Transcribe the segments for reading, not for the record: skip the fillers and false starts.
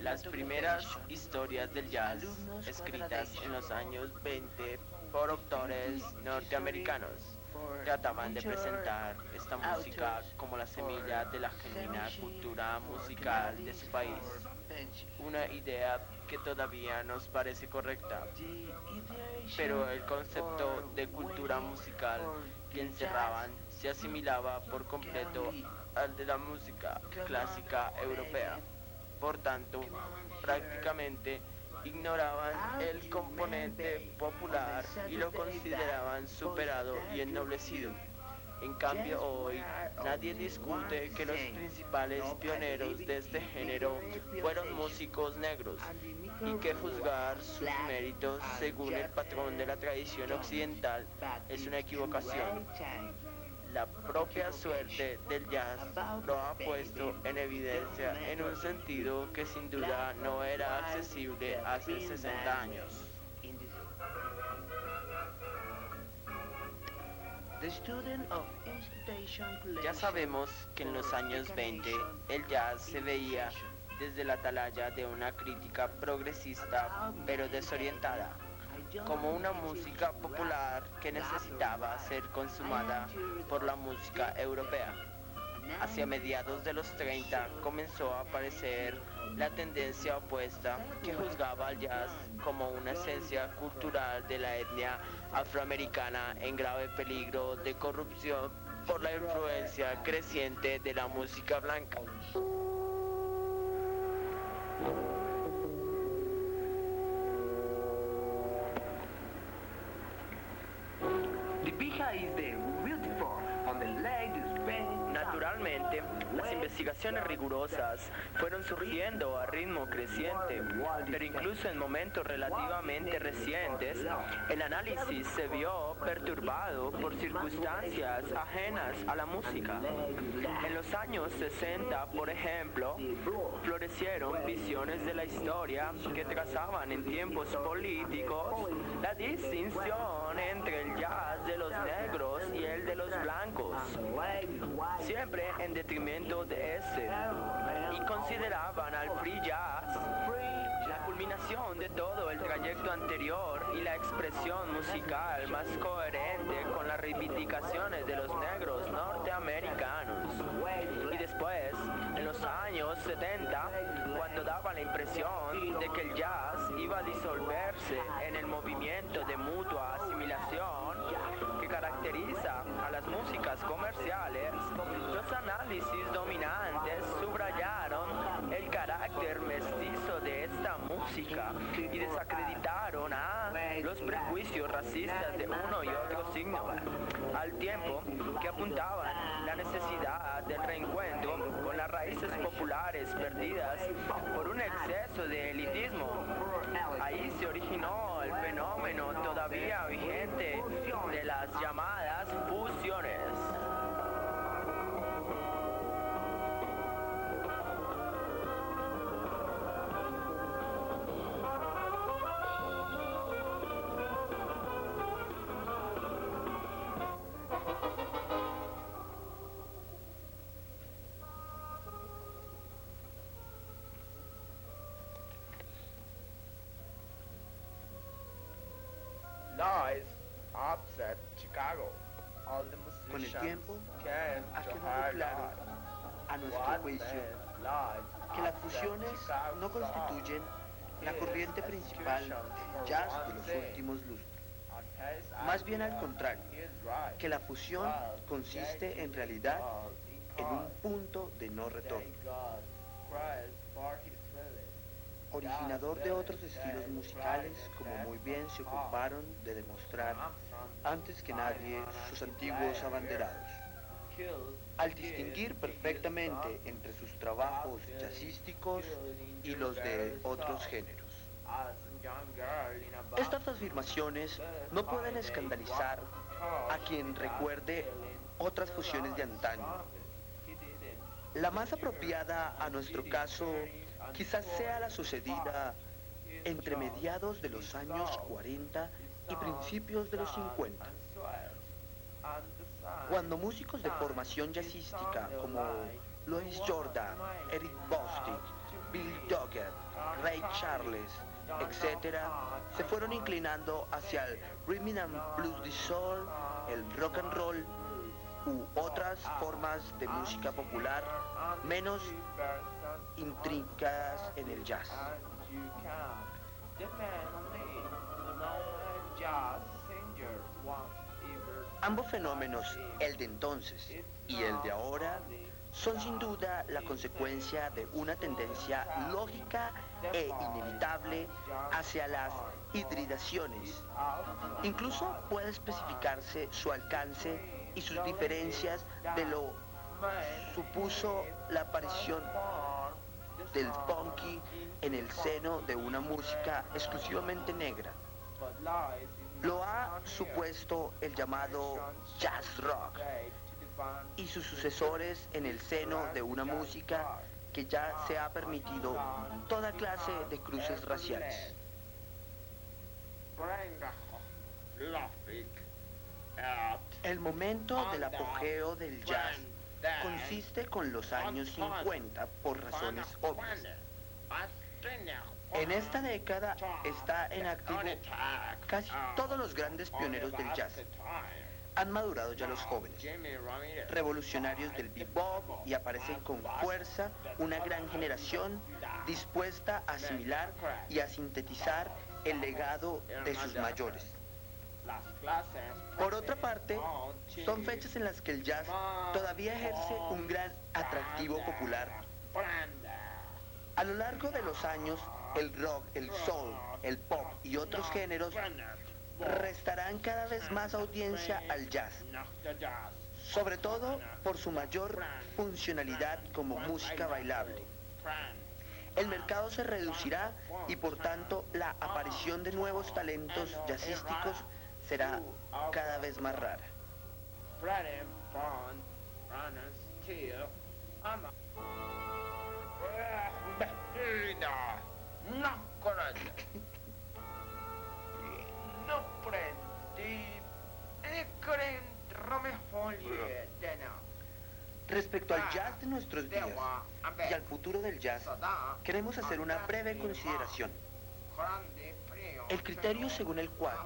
Las primeras historias del jazz, escritas en los años 20 por autores norteamericanos, trataban de presentar esta música como la semilla de la genuina cultura musical de su país, una idea que todavía nos parece correcta, pero el concepto de cultura musical que encerraban se asimilaba por completo al de la música clásica europea. Por tanto, prácticamente ignoraban el componente popular y lo consideraban superado y ennoblecido. En cambio, hoy nadie discute que los principales pioneros de este género fueron músicos negros y que juzgar sus méritos según el patrón de la tradición occidental es una equivocación. La propia suerte del jazz lo ha puesto en evidencia en un sentido que sin duda no era accesible hace 60 años. Ya sabemos que en los años 20 el jazz se veía desde la atalaya de una crítica progresista pero desorientada, como una música popular que necesitaba ser consumada por la música europea. Hacia mediados de los 30 comenzó a aparecer la tendencia opuesta que juzgaba al jazz como una esencia cultural de la etnia afroamericana en grave peligro de corrupción por la influencia creciente de la música blanca. Naturalmente, las investigaciones rigurosas fueron surgiendo a ritmo creciente, pero incluso en momentos relativamente recientes, el análisis se vio perturbado por circunstancias ajenas a la música. En los años 60, por ejemplo, florecieron visiones de la historia que trazaban en tiempos políticos la distinción entre el jazz de los negros y el de los blancos, siempre en detrimento de ese, y consideraban al free jazz la culminación de todo el trayecto anterior y la expresión musical más coherente con las reivindicaciones de los negros norteamericanos. Y después, en los años 70, cuando daba la impresión de que el jazz iba a disolverse en el movimiento de mutua asimilación que caracteriza a las músicas comerciales, los análisis dominantes subrayaron el carácter mestizo de esta música y desacreditaron a los prejuicios racistas de uno y otro signo, al tiempo que apuntaban la necesidad del reencuentro con las raíces populares perdidas por un exceso de elitismo. Ahí se originó el fenómeno todavía vigente de las llamadas fusiones. Lies upset Chicago. All the Con el musicians tiempo, came ha to quedado hard claro, lies. a nuestro What juicio, made lies que las upset fusiones Chicago no so constituyen la corriente principal del jazz de los últimos lustros. Más bien al contrario, que la fusión consiste en realidad en un punto de no retorno, originador de otros estilos musicales, como muy bien se ocuparon de demostrar antes que nadie sus antiguos abanderados. Al distinguir perfectamente entre sus trabajos jazzísticos y los de otros géneros. Estas afirmaciones no pueden escandalizar a quien recuerde otras fusiones de antaño. La más apropiada a nuestro caso quizás sea la sucedida entre mediados de los años 40 y principios de los 50, cuando músicos de formación jazzística como Louis Jordan, Eric Bostic, Billy Doggett, Ray Charles, etcétera, se fueron inclinando hacia el rhythm and blues de soul, el rock and roll u otras formas de música popular menos intrincadas en el jazz. Ambos fenómenos, el de entonces y el de ahora, son sin duda la consecuencia de una tendencia lógica e inevitable hacia las hibridaciones. Incluso puede especificarse su alcance y sus diferencias de lo supuso la aparición del funky en el seno de una música exclusivamente negra. Lo ha supuesto el llamado jazz rock y sus sucesores en el seno de una música que ya se ha permitido toda clase de cruces raciales. El momento del apogeo del jazz consiste con los años 50 por razones obvias. En esta década está en activo casi todos los grandes pioneros del jazz. Han madurado ya los jóvenes, revolucionarios del bebop, y aparece con fuerza una gran generación dispuesta a asimilar y a sintetizar el legado de sus mayores. Por otra parte, son fechas en las que el jazz todavía ejerce un gran atractivo popular. A lo largo de los años, el rock, el soul, el pop y otros géneros restarán cada vez más audiencia al jazz, sobre todo por su mayor funcionalidad como música bailable. El mercado se reducirá y por tanto la aparición de nuevos talentos jazzísticos será cada vez más rara. Respecto al jazz de nuestros días y al futuro del jazz, queremos hacer una breve consideración. El criterio según el cual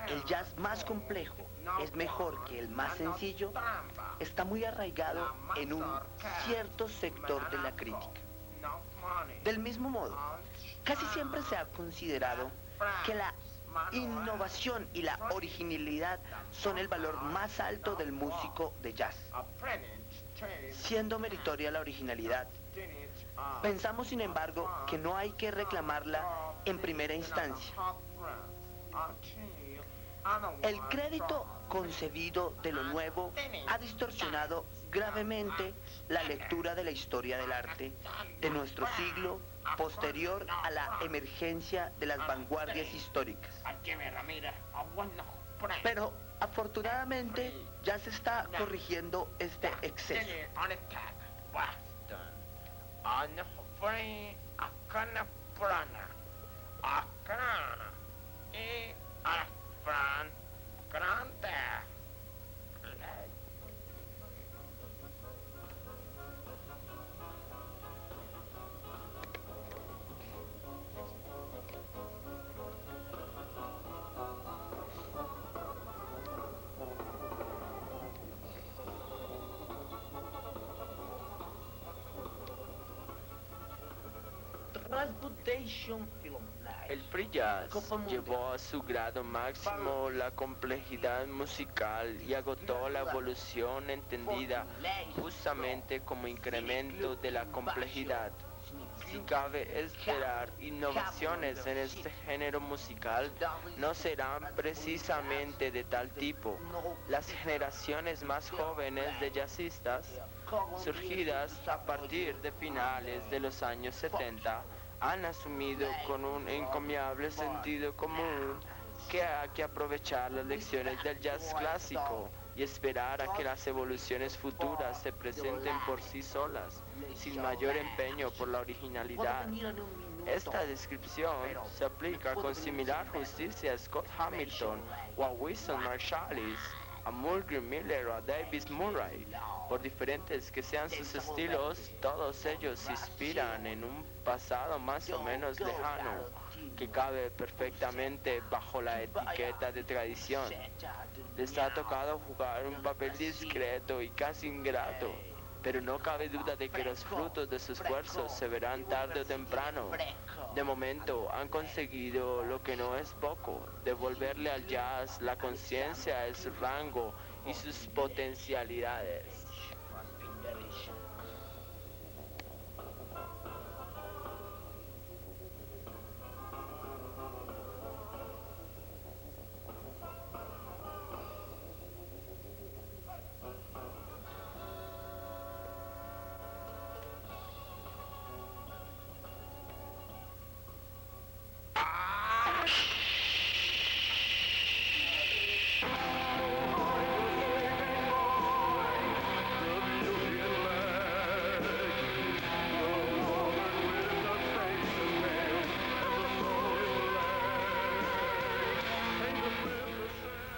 el jazz más complejo es mejor que el más sencillo está muy arraigado en un cierto sector de la crítica. Del mismo modo, casi siempre se ha considerado que la innovación y la originalidad son el valor más alto del músico de jazz. Siendo meritoria la originalidad, pensamos sin embargo que no hay que reclamarla en primera instancia. El crédito concebido de lo nuevo ha distorsionado gravemente la lectura de la historia del arte de nuestro siglo posterior a la emergencia de las vanguardias históricas. Pero afortunadamente ya se está corrigiendo este exceso. El free jazz llevó a su grado máximo la complejidad musical y agotó la evolución entendida justamente como incremento de la complejidad. Si cabe esperar innovaciones en este género musical, no serán precisamente de tal tipo. Las generaciones más jóvenes de jazzistas, surgidas a partir de finales de los años 70, han asumido con un encomiable sentido común que hay que aprovechar las lecciones del jazz clásico y esperar a que las evoluciones futuras se presenten por sí solas, sin mayor empeño por la originalidad. Esta descripción se aplica con similar justicia a Scott Hamilton o a Wynton Marsalis, a Mulgrew Miller o a Davis Murray. Por diferentes que sean sus estilos, todos ellos se inspiran en un pasado más o menos lejano, que cabe perfectamente bajo la etiqueta de tradición. Les ha tocado jugar un papel discreto y casi ingrato, pero no cabe duda de que los frutos de su esfuerzo se verán tarde o temprano. De momento han conseguido lo que no es poco, devolverle al jazz la conciencia de su rango y sus potencialidades.